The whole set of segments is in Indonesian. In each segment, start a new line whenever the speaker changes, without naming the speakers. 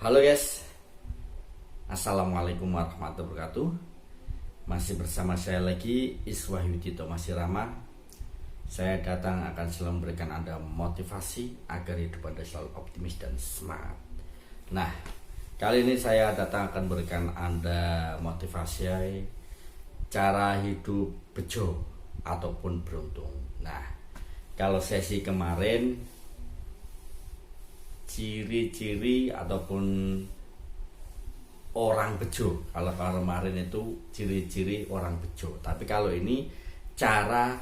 Halo guys, Assalamualaikum warahmatullahi wabarakatuh. Masih bersama saya lagi, Iswah Yudhito Masirama. Saya datang akan selalu memberikan Anda motivasi agar hidup Anda selalu optimis dan semangat. Nah, kali ini saya datang akan berikan Anda motivasi cara hidup bejo ataupun beruntung. Nah, kalau sesi kemarin ciri-ciri ataupun orang bejo. Kalau kemarin itu ciri-ciri orang bejo. Tapi kalau ini cara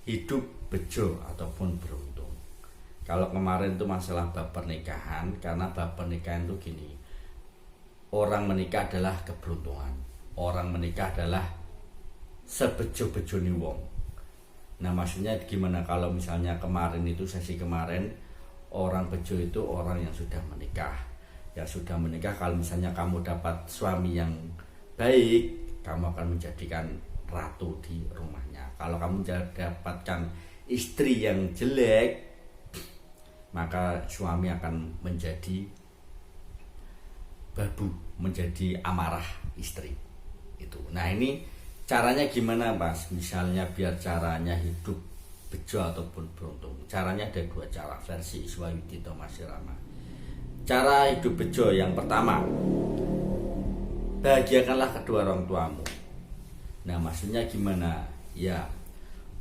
hidup bejo ataupun beruntung. Kalau kemarin itu masalah bab pernikahan, karena bab pernikahan itu gini. Orang menikah adalah keberuntungan. Orang menikah adalah sebejo-bejo nih wong. Nah, maksudnya gimana kalau misalnya kemarin itu sesi kemarin orang bejo itu orang yang sudah menikah. Ya sudah menikah, kalau misalnya kamu dapat suami yang baik, kamu akan menjadikan ratu di rumahnya. Kalau kamu dapatkan istri yang jelek, maka suami akan menjadi babu, menjadi amarah istri. Itu. Nah, ini caranya gimana, Mas? Misalnya biar caranya hidup bejo ataupun beruntung. Caranya ada dua cara versi Iswah Yudhito Masirama. Cara hidup bejo yang pertama, bahagiakanlah kedua orang tuamu. Nah, maksudnya gimana? Ya,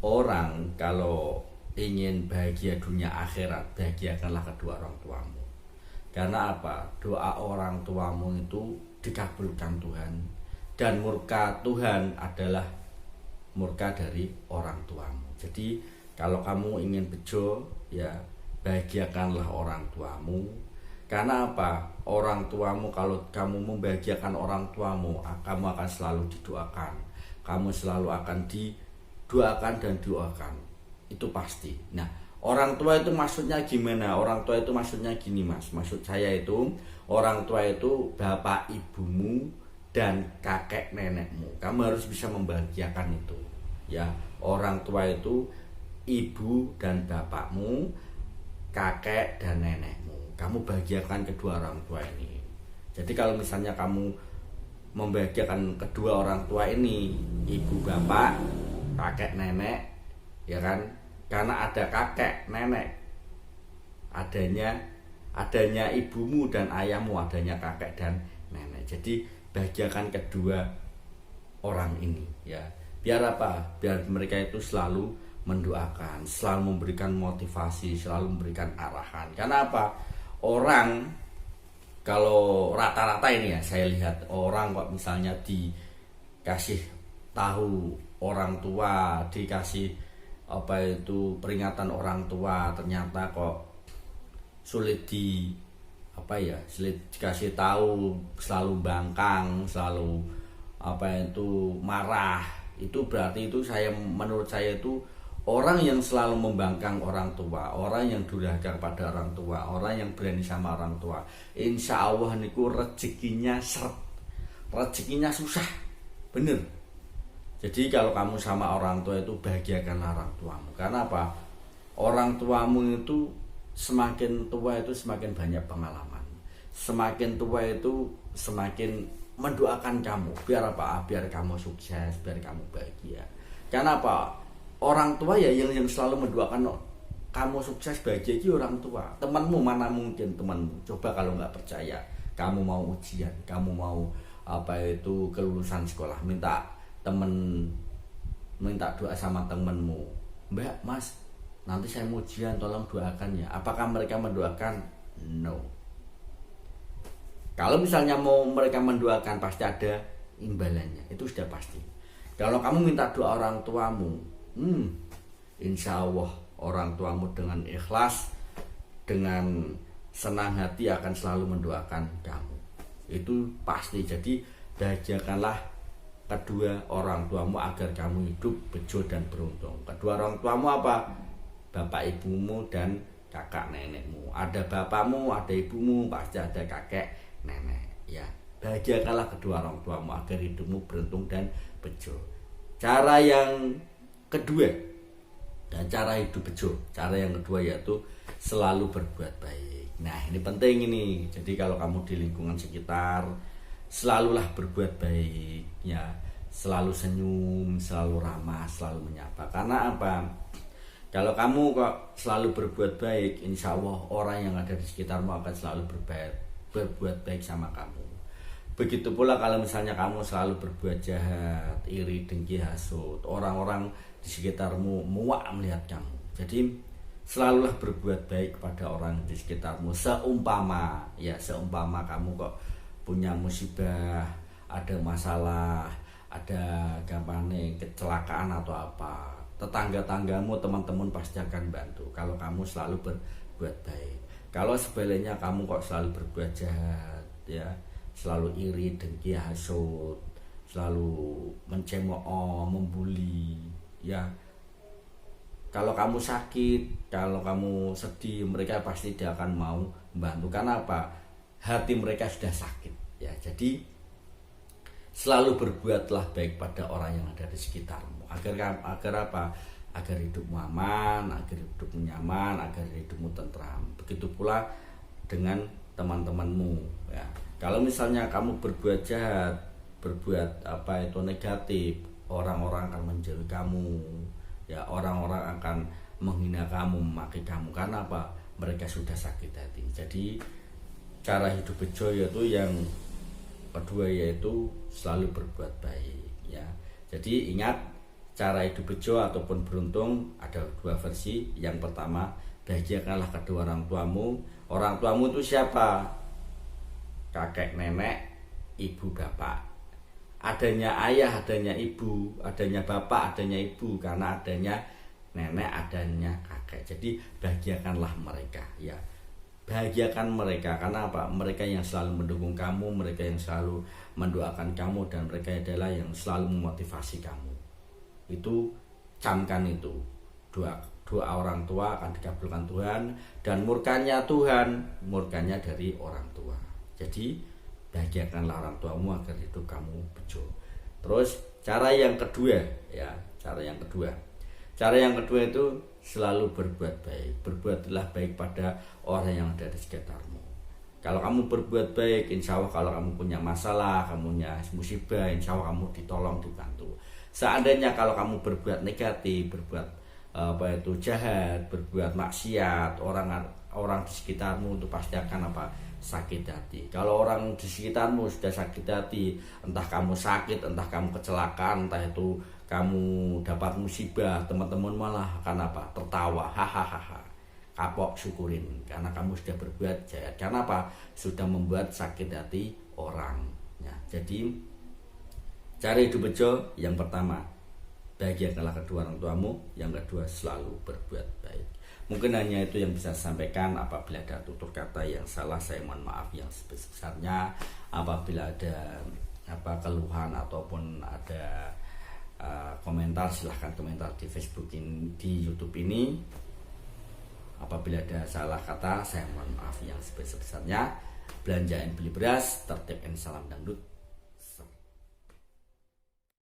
orang kalau ingin bahagia dunia akhirat, bahagiakanlah kedua orang tuamu. Karena apa? Doa orang tuamu itu dikabulkan Tuhan, dan murka Tuhan adalah murka dari orang tuamu. Jadi kalau kamu ingin bejo, ya bahagiakanlah orang tuamu. Karena apa? Orang tuamu, kalau kamu membahagiakan orang tuamu, kamu akan selalu didoakan. Kamu selalu akan didoakan dan doakan. Itu pasti. Nah, orang tua itu maksudnya gimana? Orang tua itu maksudnya gini, Mas. Maksud saya itu, orang tua itu bapak ibumu dan kakek nenekmu. Kamu harus bisa membahagiakan itu. Ya, orang tua itu ibu dan bapakmu, kakek dan nenekmu. Kamu bahagiakan kedua orang tua ini. Jadi kalau misalnya kamu membahagiakan kedua orang tua ini, ibu bapak, kakek nenek, ya kan? Karena ada kakek nenek, adanya ibumu dan ayahmu, adanya kakek dan nenek. Jadi bahagiakan kedua orang ini, ya. Biar apa? Biar mereka itu selalu mendoakan, selalu memberikan motivasi, selalu memberikan arahan. Karena apa? Orang kalau rata-rata ini ya, saya lihat orang kok misalnya dikasih tahu orang tua, dikasih apa itu peringatan orang tua, ternyata kok sulit sulit dikasih tahu, selalu bangkang, selalu marah. Itu berarti itu menurut saya itu orang yang selalu membangkang orang tua, orang yang durhaka pada orang tua, orang yang berani sama orang tua. Insya Allah niku rezekinya seret, rezekinya susah, bener. Jadi kalau kamu sama orang tua itu bahagiakanlah orang tuamu. Karena apa? Orang tuamu itu semakin tua itu semakin banyak pengalaman. Semakin tua itu semakin mendoakan kamu. Biar apa? Biar kamu sukses, biar kamu bahagia. Karena apa? Orang tua ya yang selalu mendoakan kamu sukses bahagia itu orang tua. Temanmu mana mungkin temanmu. Coba kalau nggak percaya, kamu mau ujian, kamu mau kelulusan sekolah, minta doa sama temanmu. Mbak, Mas, nanti saya mau ujian, tolong doakan ya. Apakah mereka mendoakan? No. Kalau misalnya mau mereka mendoakan, pasti ada imbalannya. Itu sudah pasti. Kalau kamu minta doa orang tuamu, insya Allah orang tuamu dengan ikhlas, dengan senang hati akan selalu mendoakan kamu. Itu pasti. Jadi bahagiakanlah kedua orang tuamu agar kamu hidup bejo dan beruntung. Kedua orang tuamu apa? Bapak ibumu dan kakak nenekmu. Ada bapakmu, ada ibumu, pasti ada kakek nenek. Ya, bahagiakanlah kedua orang tuamu agar hidupmu beruntung dan bejo. Cara yang kedua, dan cara hidup bejo, cara yang kedua yaitu selalu berbuat baik. Nah, ini penting ini. Jadi kalau kamu di lingkungan sekitar, selalulah berbuat baik, ya. Selalu senyum, selalu ramah, selalu menyapa. Karena apa? Kalau kamu kok selalu berbuat baik, insya Allah orang yang ada di sekitarmu akan selalu berbuat baik sama kamu. Begitu pula kalau misalnya kamu selalu berbuat jahat, iri, dengki, hasut, orang-orang di sekitarmu muak melihat kamu. Jadi selalulah berbuat baik kepada orang di sekitarmu. Seumpama kamu kok punya musibah, ada masalah, ada gampang kecelakaan atau apa, tetangga-tanggamu, teman-teman pasti akan bantu kalau kamu selalu berbuat baik. Kalau sebaliknya kamu kok selalu berbuat jahat, ya, selalu iri, dengki, hasut, selalu mencemooh, membuli, ya. Kalau kamu sakit, kalau kamu sedih, mereka pasti tidak akan mau membantu. Karena apa? Hati mereka sudah sakit, ya. Jadi selalu berbuatlah baik pada orang yang ada di sekitarmu. Agar apa? Agar hidupmu aman, agar hidupmu nyaman, agar hidupmu tentram. Begitu pula dengan teman-temanmu, ya. Kalau misalnya kamu berbuat jahat, berbuat negatif, orang-orang akan menjauhi kamu, ya. Orang-orang akan menghina kamu, memaki kamu. Karena apa? Mereka sudah sakit hati. Jadi cara hidup bejo yaitu yang kedua, yaitu selalu berbuat baik, ya. Jadi ingat, cara hidup bejo ataupun beruntung ada dua versi. Yang pertama, bahagiakanlah kedua orang tuamu. Orang tuamu itu siapa? Kakek, nenek, ibu, bapak. Adanya ayah, adanya ibu, adanya bapak, adanya ibu. Karena adanya nenek, adanya kakek. Jadi bahagiakanlah mereka, ya. Bahagiakan mereka. Karena apa? Mereka yang selalu mendukung kamu, mereka yang selalu mendoakan kamu, dan mereka adalah yang selalu memotivasi kamu. Itu camkan itu. Doa orang tua akan dikabulkan Tuhan, dan murkanya Tuhan, murkanya dari orang tua. Jadi bahagiakanlah orang tuamu agar hidup kamu bejo. Terus cara yang kedua, ya, cara yang kedua itu selalu berbuat baik. Berbuatlah baik pada orang yang ada di sekitarmu. Kalau kamu berbuat baik, insya Allah kalau kamu punya masalah, kamu punya musibah, insya Allah kamu ditolong, dibantu. Seandainya kalau kamu berbuat negatif, berbuat jahat, berbuat maksiat, orang di sekitarmu itu pasti akan sakit hati. Kalau orang di sekitarmu sudah sakit hati, entah kamu sakit, entah kamu kecelakaan, entah itu kamu dapat musibah, teman-teman malah akan tertawa, hahaha. Kapok, syukurin, karena kamu sudah berbuat jahat. Karena apa? Sudah membuat sakit hati orang, ya. Jadi cara hidup bejo yang pertama, bahagiakanlah kedua orang tuamu. Yang kedua, selalu berbuat baik. Mungkin hanya itu yang bisa saya sampaikan. Apabila ada tutur kata yang salah, saya mohon maaf yang sebesar-besarnya. Apabila ada keluhan ataupun ada komentar, silahkan komentar di Facebook ini, di YouTube ini. Apabila ada salah kata, saya mohon maaf yang sebesar-besarnya. Belanjain beli beras, tertib and salam dangdut.